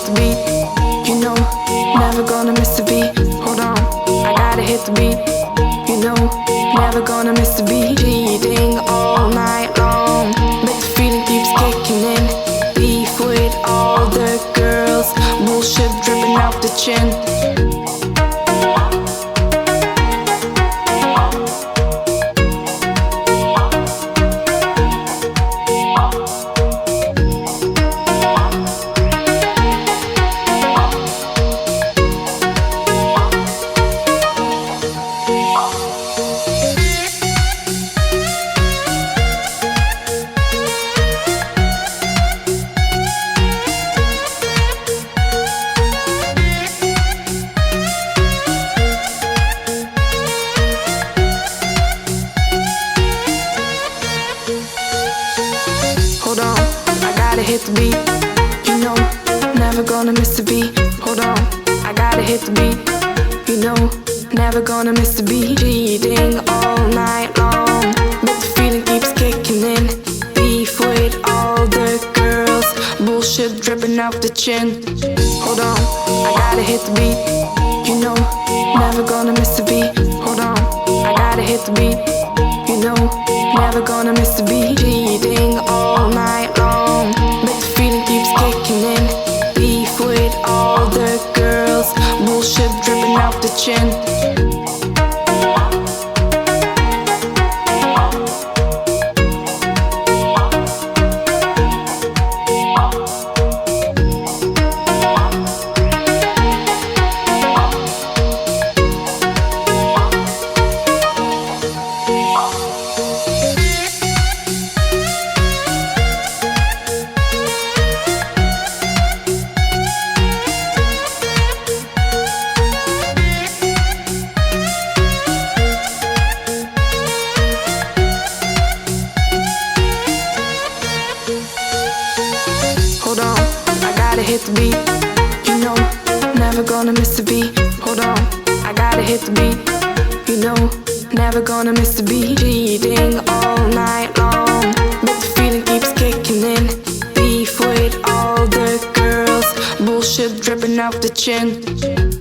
the beat. You know, never gonna miss the beat. Hold on, I gotta hit the beat. You know, never gonna miss the beat. Cheating all night long, but the feeling keeps kicking in. Beef with all the girls, bullshit dripping out the chin. Hold on, I gotta hit the beat. You know, never gonna miss the beat. Hold on, I gotta hit the beat. You know, never gonna miss the beat. Cheating all night long, but the feeling keeps kicking in. Beef with all the girls, bullshit dripping out the chin. Hold on, I gotta hit the beat. You know, never gonna miss the beat. Hold on, I gotta hit the beat. You know, never gonna miss the beat. Cheating all night long, but the feeling keeps kicking in. Beef with all the girls, bullshit dripping out the chin. Hold on, I gotta hit the beat. You know, never gonna miss the beat. Hold on, I gotta hit the beat. You know, never gonna miss the beat. Cheating all night long, but the feeling keeps kicking in. Beef with all the girls, bullshit dripping out the chin.